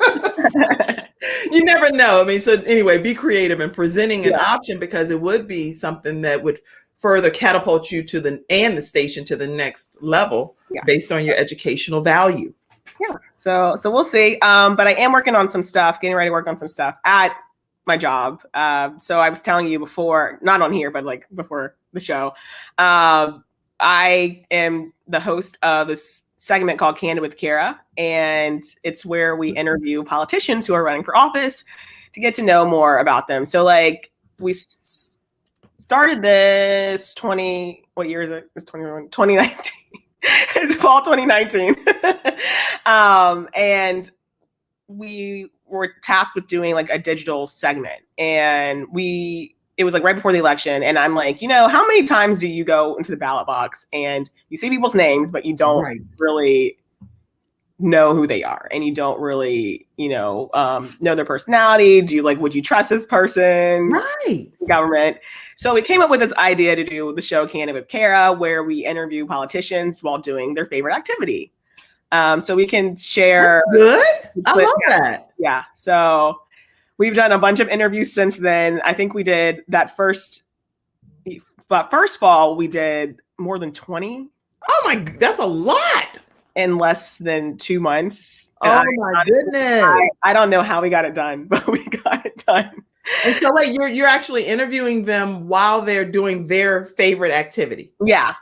You never know. I mean, so anyway, be creative in presenting an option, because it would be something that would further catapult you to the station to the next level based on your educational value. Yeah. So we'll see. But I am working on some stuff, getting ready to work on some stuff at my job. So I was telling you before, not on here, but like before the show, I am the host of this segment called Candid with Kara, and it's where we interview politicians who are running for office to get to know more about them. So like we started this what year is it? It's 2019. Fall 2019. And we were tasked with doing like a digital segment, and it was like right before the election, and I'm like, how many times do you go into the ballot box and you see people's names, but you don't really know who they are, and you don't really, know their personality? Would you trust this person? Right. Government. So we came up with this idea to do the show Candid with Kara, where we interview politicians while doing their favorite activity. So we can share. Good. I love that. Yeah. So we've done a bunch of interviews since then. I think we did that first fall, we did more than 20. Oh my, that's a lot. In less than 2 months. Oh my goodness. I don't know how we got it done, but we got it done. And so wait, you're actually interviewing them while they're doing their favorite activity. Yeah.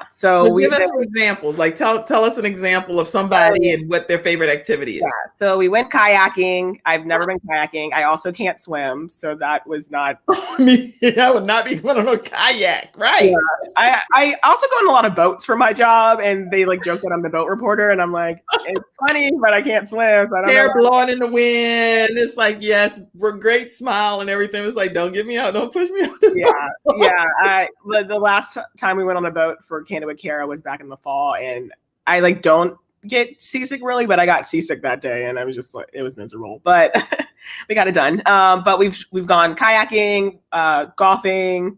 So give us some examples. Like tell us an example of somebody and what their favorite activity is. Yeah. So we went kayaking. I've never been kayaking. I also can't swim, so that was not. I would not be going on a kayak, right? Yeah. I also go on a lot of boats for my job, and they like joke that I'm the boat reporter, and I'm like, it's funny, but I can't swim, so I don't Hair know. blowing in the wind. It's like, yes, we're great smile and everything. It's like, don't get me out, don't push me out. The last time we went on a boat for Candid with Kara was back in the fall, and I like don't get seasick really, but I got seasick that day, and I was just like, it was miserable, but we got it done. But we've gone kayaking, golfing,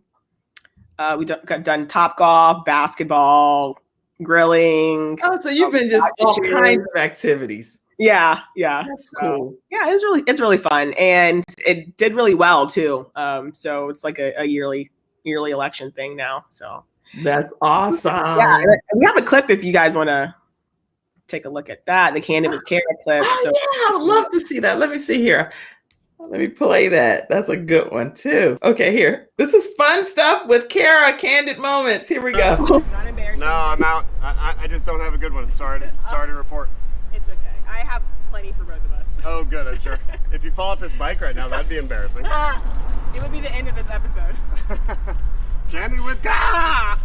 we done top golf, basketball, grilling. Oh, so you've been just all kinds of activities. Yeah. That's cool. Yeah, it's really fun, and it did really well too. So it's like a yearly election thing now. So that's awesome. Yeah, we have a clip if you guys want to take a look at that. The Candid with Kara clip. So yeah, I would love to see that. Let me see here. Let me play that. That's a good one too. Okay, here. This is fun stuff with Kara. Candid moments. Here we go. Not embarrassing. No, I'm out. I just don't have a good one. Sorry to report. It's okay. I have plenty for both of us. Oh, good. I'm sure. If you fall off this bike right now, that'd be embarrassing. It would be the end of this episode. Candid with Kara.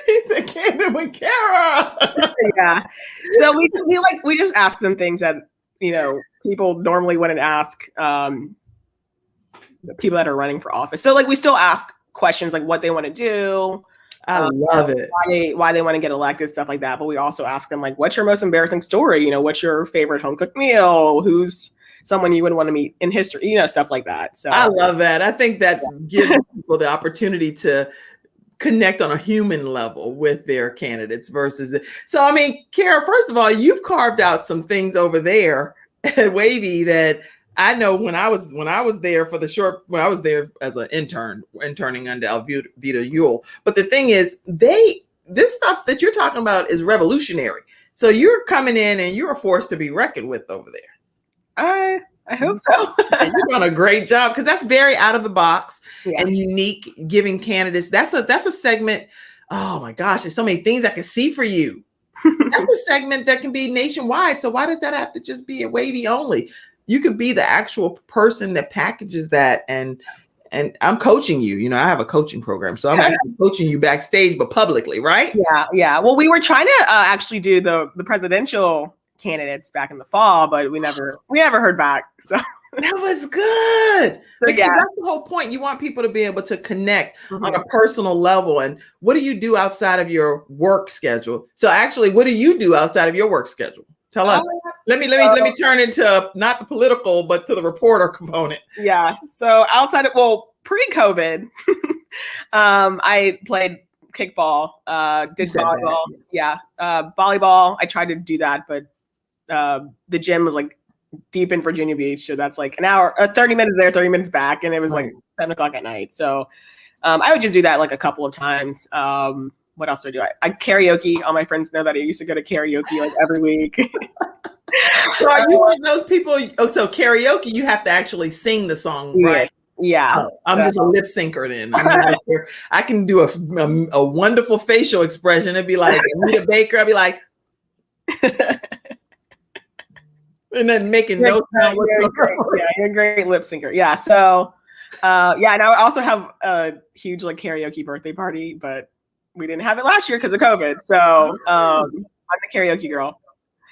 He said Candid with Kara. Yeah. So we just ask them things that people normally wouldn't ask the people that are running for office. So like we still ask questions like what they want to do. I love it. Why they want to get elected, stuff like that. But we also ask them like, what's your most embarrassing story? What's your favorite home cooked meal? Who's someone you would want to meet in history? Stuff like that. So I love that. I think that gives people the opportunity to connect on a human level with their candidates versus. So, I mean, Kara, first of all, you've carved out some things over there at WAVY that I know when I was there for when I was there as an interning under Alvita Yule. But the thing is, this stuff that you're talking about is revolutionary. So you're coming in and you're a force to be reckoned with over there. I hope so. You've done a great job because that's very out of the box and unique, giving candidates. That's a segment. Oh my gosh, there's so many things I can see for you. That's a segment that can be nationwide. So why does that have to just be a WAVY only? You could be the actual person that packages that, and I'm coaching you. I have a coaching program, so I'm actually coaching you backstage, but publicly, right? Yeah. Well, we were trying to actually do the presidential candidates back in the fall, but we never heard back. So that was good. So because that's the whole point. You want people to be able to connect on a personal level. And what do you do outside of your work schedule? So actually, what do you do outside of your work schedule? Tell us. Let me turn into not the political, but to the reporter component. Yeah. So outside of pre-COVID, I played kickball, did volleyball. Yeah. Volleyball. I tried to do that, but the gym was like deep in Virginia Beach. So that's like an hour, 30 minutes there, 30 minutes back. And it was like 7:00 at night. So I would just do that like a couple of times. What else do? I karaoke. All my friends know that I used to go to karaoke like every week. So are you one of those people? So karaoke, you have to actually sing the song, right? Yeah. I'm just a lip syncer then. I'm not sure. I can do a wonderful facial expression. It'd be like Anita Baker. I'd be like, and then making no sound. You're great. Yeah, you're a great lip syncer. Yeah. So, and I also have a huge like karaoke birthday party, but we didn't have it last year because of COVID. So, I'm the karaoke girl.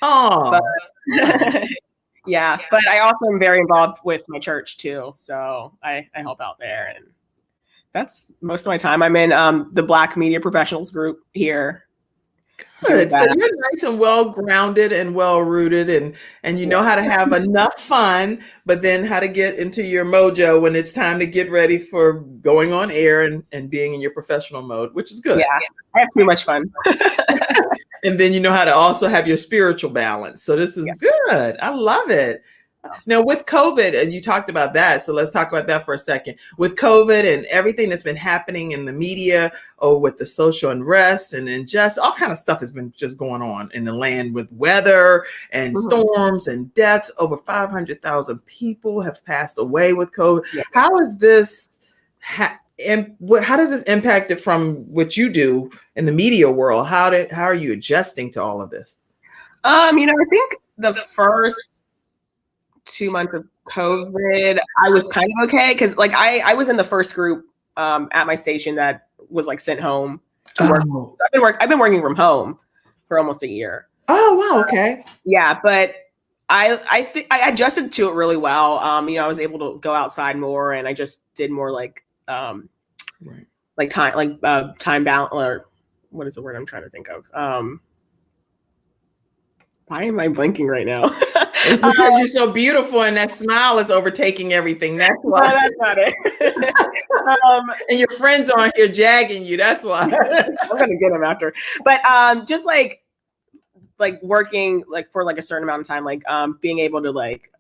Oh. Yeah, but I also am very involved with my church too. So I help out there, and that's most of my time. I'm in the Black Media Professionals group here. Good. So you're nice and well grounded and well rooted, and you know how to have enough fun, but then how to get into your mojo when it's time to get ready for going on air and being in your professional mode, which is good. Yeah, I have too much fun. And then you know how to also have your spiritual balance. So this is good. I love it. Now with COVID, and you talked about that, so let's talk about that for a second. With COVID and everything that's been happening in the media, or with the social unrest and just all kind of stuff has been just going on in the land with weather and storms and deaths. Over 500,000 people have passed away with COVID. Yeah. How is this? How does this impact it from what you do in the media world? How are you adjusting to all of this? I think the first 2 months of COVID, I was kind of okay because like I was in the first group at my station that was like sent home to work. So I've been working from home for almost a year. Oh wow, okay. Yeah, but I think I adjusted to it really well. I was able to go outside more, and I just did more like time bound, or what is the word I'm trying to think of? Why am I blinking right now? It's because you're so beautiful and that smile is overtaking everything. That's why. No, that's not it. And your friends are on here jagging you. That's why. I'm gonna get them after. But just like working like for like a certain amount of time, like being able to like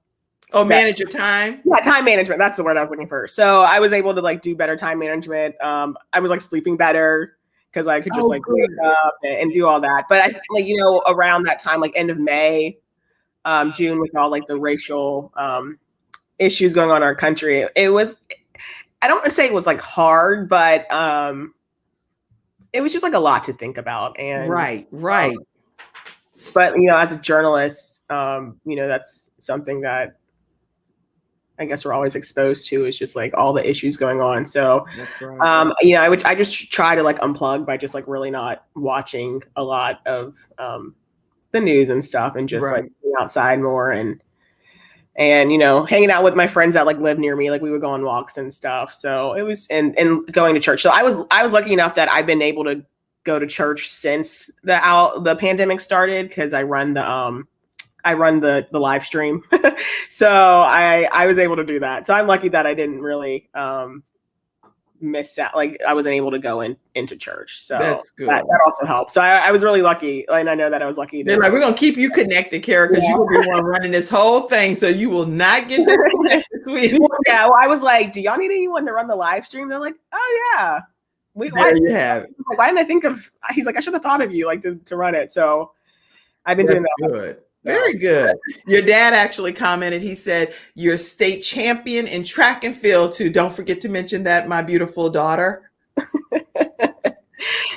manage your time. Yeah, time management. That's the word I was looking for. So I was able to like do better time management. I was like sleeping better because I could just wake up and do all that. But I think like around that time, like end of May, June, with all like the racial issues going on in our country, it was, I don't want to say it was like hard, but it was just like a lot to think about. And right. But as a journalist, that's something that I guess we're always exposed to, is just like all the issues going on. So, I just try to like unplug by just like really not watching a lot of the news and stuff, and just like being outside more and hanging out with my friends that like live near me. Like we would go on walks and stuff. So it was, and going to church. So I was lucky enough that I've been able to go to church since the pandemic started, because I run the live stream. So I was able to do that. So I'm lucky that I didn't really miss out. Like I wasn't able to go into church. So that's good. That also helped. So I was really lucky. And I know that I was lucky. They're like, we're going to keep you connected, Kara, because you will be one running this whole thing. So you will not get disconnected, sweetie. Yeah. Well, I was like, do y'all need anyone to run the live stream? They're like, oh yeah. There you have it. Why didn't I think of, he's like, I should have thought of you like to run it. So I've been doing that. Good. Very good. Your dad actually commented, he said, you're state champion in track and field too. Don't forget to mention that, my beautiful daughter.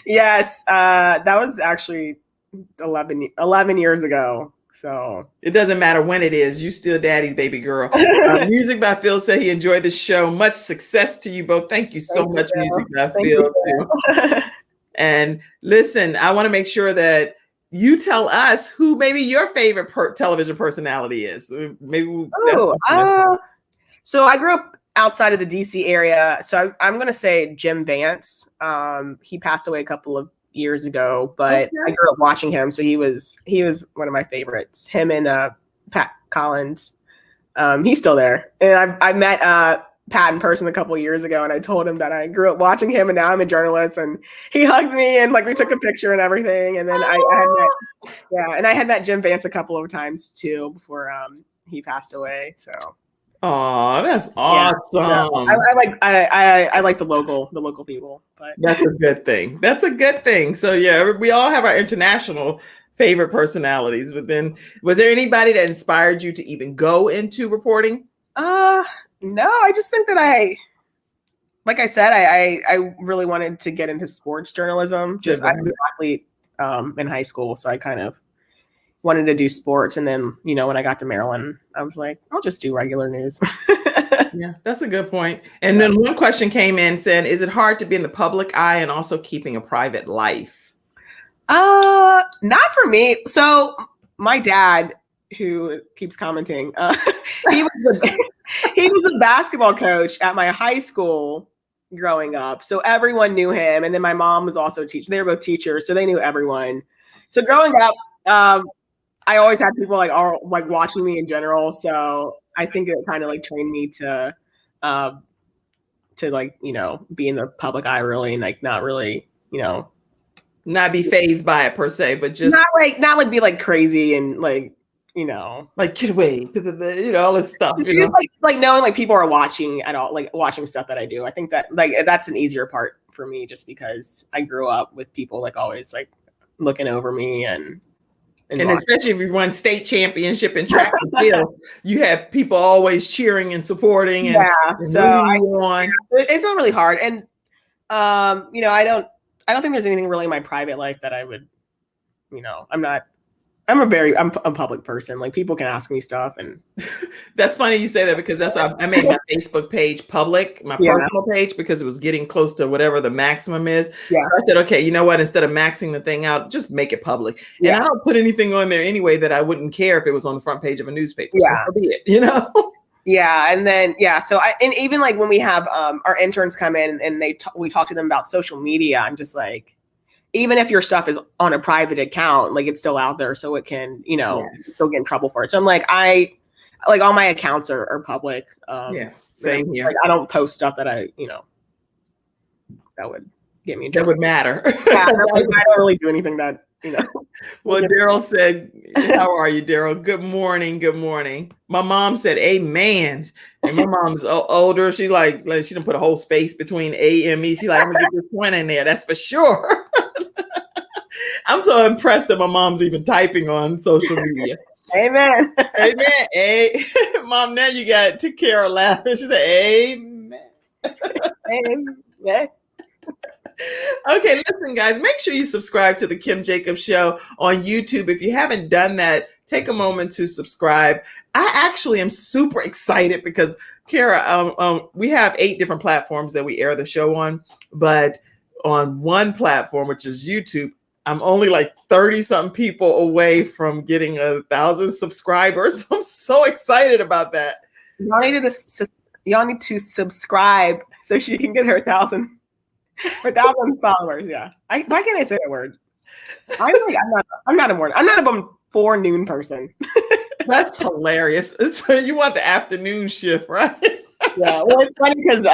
Yes. That was actually 11 years ago. So it doesn't matter when it is. You still daddy's baby girl. Music by Phil said he enjoyed the show. Much success to you both. Thank you so much, Music by Phil. Too. And listen, I want to make sure that you tell us who maybe your favorite television personality is. Maybe. So I grew up outside of the DC area. So I'm going to say Jim Vance. He passed away a couple of years ago, but I grew up watching him. So he was one of my favorites. Him and Pat Collins. He's still there. And I met Pat in person a couple of years ago, and I told him that I grew up watching him, and now I'm a journalist, and he hugged me, and like we took a picture and everything. And then I had met Jim Vance a couple of times too before he passed away. So oh, that's awesome. Yeah, so I like the local people, but that's a good thing. That's a good thing. So yeah, we all have our international favorite personalities, but then was there anybody that inspired you to even go into reporting? No, I just think that like I said, I really wanted to get into sports journalism. Just I was an athlete in high school, so I kind of wanted to do sports. And then, when I got to Maryland, I was like, I'll just do regular news. Yeah, that's a good point. And then one question came in saying, is it hard to be in the public eye and also keeping a private life? Not for me. So my dad, who keeps commenting, he was a basketball coach at my high school growing up. So everyone knew him. And then my mom was also a teacher. They were both teachers, so they knew everyone. So growing up, I always had people like watching me in general. So I think it kind of like trained me to like, be in the public eye really, and like not really, not be phased by it per se, but just not like be like crazy and like, like get away, all this stuff. Just like knowing like people are watching at all, like watching stuff that I do. I think that like that's an easier part for me, just because I grew up with people like always like looking over me and especially if you won state championship in track and field, you have people always cheering and supporting. And, it's not really hard. And I don't think there's anything really in my private life that I would, I'm a public person. Like people can ask me stuff, and that's funny you say that, because that's why I made my Facebook page public, my personal page, because it was getting close to whatever the maximum is. Yeah. So I said, okay, you know what? Instead of maxing the thing out, just make it public. Yeah. And I don't put anything on there anyway that I wouldn't care if it was on the front page of a newspaper. Yeah. So be it, Yeah, and then so and even like when we have our interns come in and we talk to them about social media, I'm just like, even if your stuff is on a private account, like it's still out there, so it can, still get in trouble for it. So I'm like, all my accounts are public. Same here. Like, I don't post stuff that I, that would get me in trouble. That would matter. Yeah, I don't really do anything that, Well, Daryl said, how are you, Daryl? Good morning. Good morning. My mom said, amen. And my mom's older. She like she didn't put a whole space between A and me. She like, I'm gonna get this point in there. That's for sure. I'm so impressed that my mom's even typing on social media. Amen. Amen. Hey, Mom, now you got to Kara laughing. She said, amen. Amen. Okay, listen, guys, make sure you subscribe to the Kim Jacobs Show on YouTube. If you haven't done that, take a moment to subscribe. I actually am super excited because, Kara, we have 8 different platforms that we air the show on, but on one platform, which is YouTube, I'm only like 30-something people away from getting 1,000 subscribers. I'm so excited about that. Y'all need to subscribe so she can get her 1,000 followers. Yeah, why can't I say that word? I'm not a before noon person. That's hilarious. So you want the afternoon shift, right? Yeah. Well, it's funny because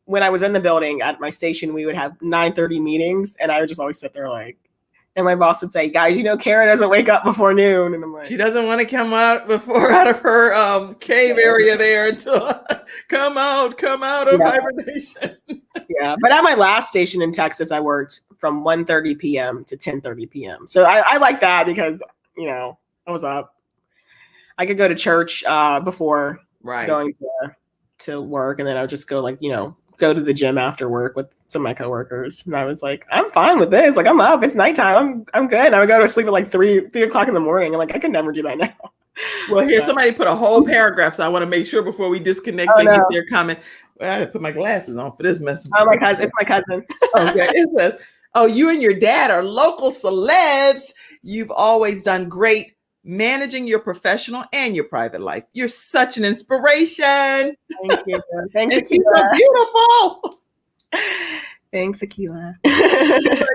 when I was in the building at my station, we would have 9:30 meetings, and I would just always sit there like, and my boss would say, "Guys, Kara doesn't wake up before noon," and I'm like, she doesn't want to come out of her cave area there until come out of hibernation. Yeah, but at my last station in Texas, I worked from 1:30 p.m. to 10:30 p.m. So I like that because I was up. I could go to church before going to work, and then I would just go go to the gym after work with some of my coworkers. And I was like, I'm fine with this. Like, I'm up. It's nighttime. I'm good. And I would go to sleep at like 3 o'clock in the morning. I'm like, I could never do that now. Well, here, somebody put a whole paragraph, so I want to make sure before we disconnect, they get their comment. Well, I had to put my glasses on for this message. Oh, my cousin. It's my cousin. Okay. It says, you and your dad are local celebs. You've always done great managing your professional and your private life. You're such an inspiration. Thank you. Thanks, Akila. So beautiful. Thanks, Akila.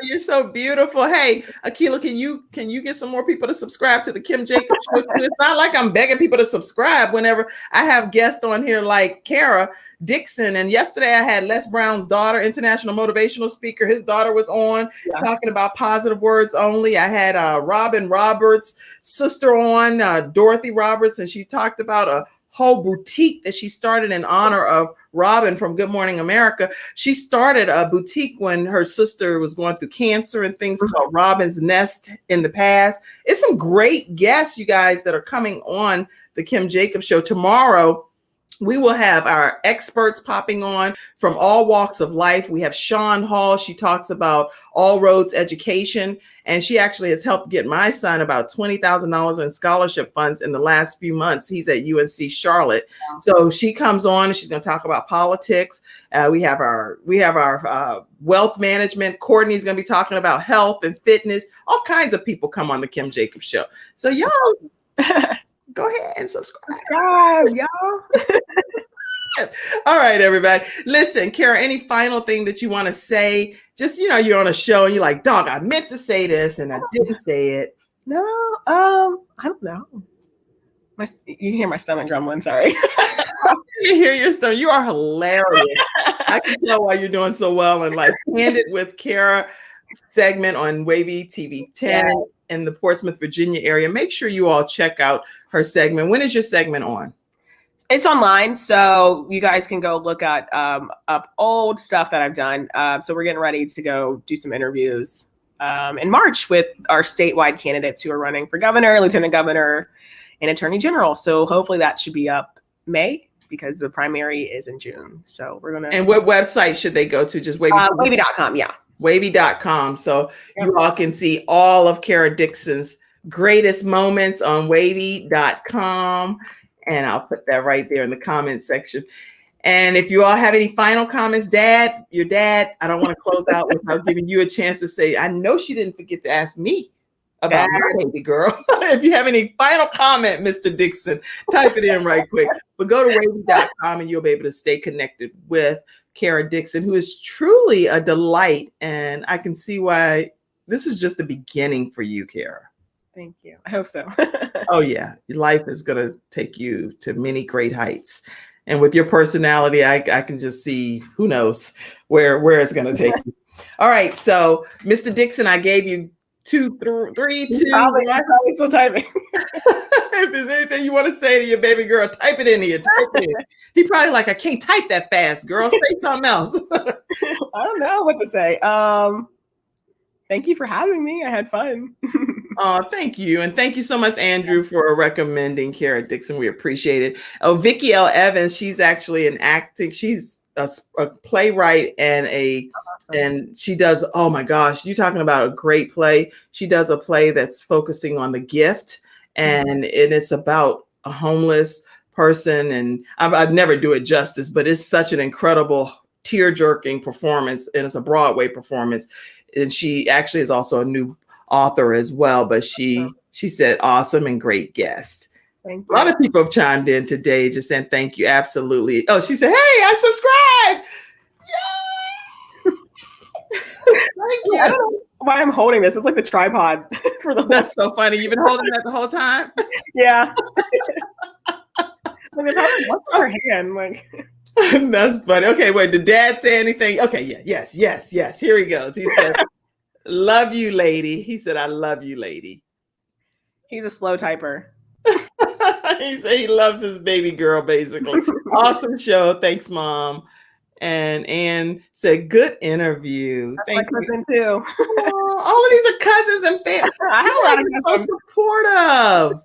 You're so beautiful. Hey, Akila, can you get some more people to subscribe to the Kim Jacobs Show? It's not like I'm begging people to subscribe whenever I have guests on here like Kara Dixon. And yesterday I had Les Brown's daughter, international motivational speaker. His daughter was on talking about positive words only. I had Robin Roberts' sister on, Dorothy Roberts, and she talked about a whole boutique that she started in honor of Robin from Good Morning America. She started a boutique when her sister was going through cancer and things called Robin's Nest in the past. It's some great guests, you guys, that are coming on the Kim Jacobs Show tomorrow. We will have our experts popping on from all walks of life. We have Sean Hall. She talks about all roads education. And she actually has helped get my son about $20,000 in scholarship funds in the last few months. He's at UNC Charlotte. So she comes on and she's going to talk about politics. We have our wealth management. Courtney's going to be talking about health and fitness. All kinds of people come on the Kim Jacobs Show. So y'all go ahead and subscribe, y'all. All right, everybody. Listen, Kara, any final thing that you want to say? Just, you're on a show and you're like, dog, I meant to say this and I didn't say it. No, I don't know. You can hear my stomach grumbling, sorry. You hear your stomach. You are hilarious. I can tell why you're doing so well in life. Candid with Kara segment on WAVY TV 10 in the Portsmouth, Virginia area. Make sure you all check out her segment. When is your segment on? It's online, so you guys can go look at up old stuff that I've done. So we're getting ready to go do some interviews in March with our statewide candidates who are running for governor, lieutenant governor, and attorney general. So hopefully that should be up May because the primary is in June. So we're gonna. And what website should they go to? Just WAVY.com. Yeah. WAVY.com. So you all can see all of Kara Dixon's greatest moments on WAVY.com. And I'll put that right there in the comment section. And if you all have any final comments, your dad, I don't want to close out without giving you a chance to say, I know she didn't forget to ask me about my baby girl. If you have any final comment, Mr. Dixon, type it in right quick. But go to WAVY.com and you'll be able to stay connected with Kara Dixon, who is truly a delight. And I can see why this is just the beginning for you, Kara. Thank you. I hope so. Oh, yeah. Life is going to take you to many great heights. And with your personality, I can just see, who knows where it's going to take you. All right. So, Mr. Dixon, I gave you 2, 3, 2, 1. Probably still typing. If there's anything you want to say to your baby girl, type it in here. Type it in. He probably like, I can't type that fast, girl. Say something else. I don't know what to say. Thank you for having me. I had fun. Thank you. And thank you so much, Andrew, for recommending Kara Dixon. We appreciate it. Oh, Vicki L. Evans, she's actually she's a playwright and she does, oh my gosh, you're talking about a great play. She does a play that's focusing on the gift and it's about a homeless person. And I'd never do it justice, but it's such an incredible tear-jerking performance. And it's a Broadway performance. And she actually is also a new author as well, but she said awesome and great guest. Thank A you. lot of people have chimed in today just saying thank you. Absolutely. Oh, she said, hey, I subscribed. Yay! Thank you. I don't know why I'm holding this. It's like the tripod for the. That's so funny. You've been holding that the whole time. Yeah. What's her hand like? That's funny. Okay, wait. Did Dad say anything? Okay, yeah, yes. Here he goes. He said, "Love you, lady." He said, "I love you, lady." He's a slow typer. He said he loves his baby girl, basically. Awesome show. Thanks, Mom. And Ann said, good interview. That's Thank my you. cousin too. Oh, all of these are cousins and family. I have How so supportive.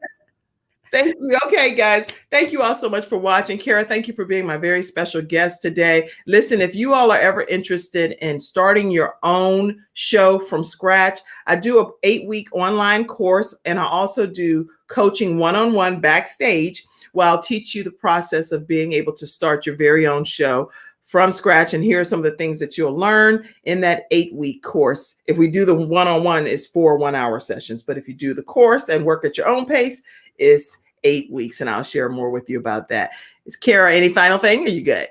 Thank you. Okay, guys. Thank you all so much for watching. Kara, thank you for being my very special guest today. Listen, if you all are ever interested in starting your own show from scratch, I do an 8-week online course, and I also do coaching one-on-one backstage where I'll teach you the process of being able to start your very own show from scratch. And here are some of the things that you'll learn in that 8-week course. If we do the one-on-one, it's 4 1-hour sessions. But if you do the course and work at your own pace, it's 8 weeks. And I'll share more with you about that. Is Kara, any final thing? Are you good?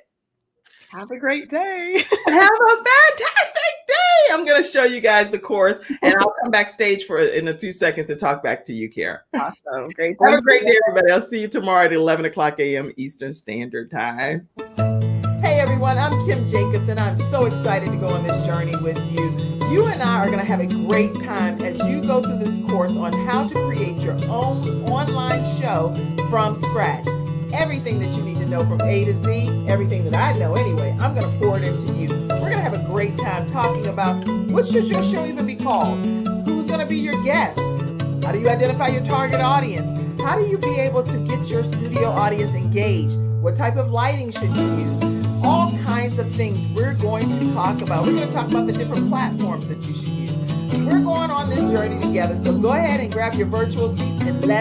Have a great day. Have a fantastic day. I'm going to show you guys the course and I'll come backstage in a few seconds and talk back to you, Kara. Awesome. Great. Have a great day, everybody. I'll see you tomorrow at 11 o'clock a.m. Eastern Standard Time. Hey everyone, I'm Kim Jacobs and I'm so excited to go on this journey with you. You and I are going to have a great time as you go through this course on how to create your own online show from scratch. Everything that you need to know from A to Z, everything that I know anyway, I'm going to pour it into you. We're going to have a great time talking about what should your show even be called? Who's going to be your guest? How do you identify your target audience? How do you be able to get your studio audience engaged? What type of lighting should you use? All kinds of things we're going to talk about. We're going to talk about the different platforms that you should use. We're going on this journey together, so go ahead and grab your virtual seats and let's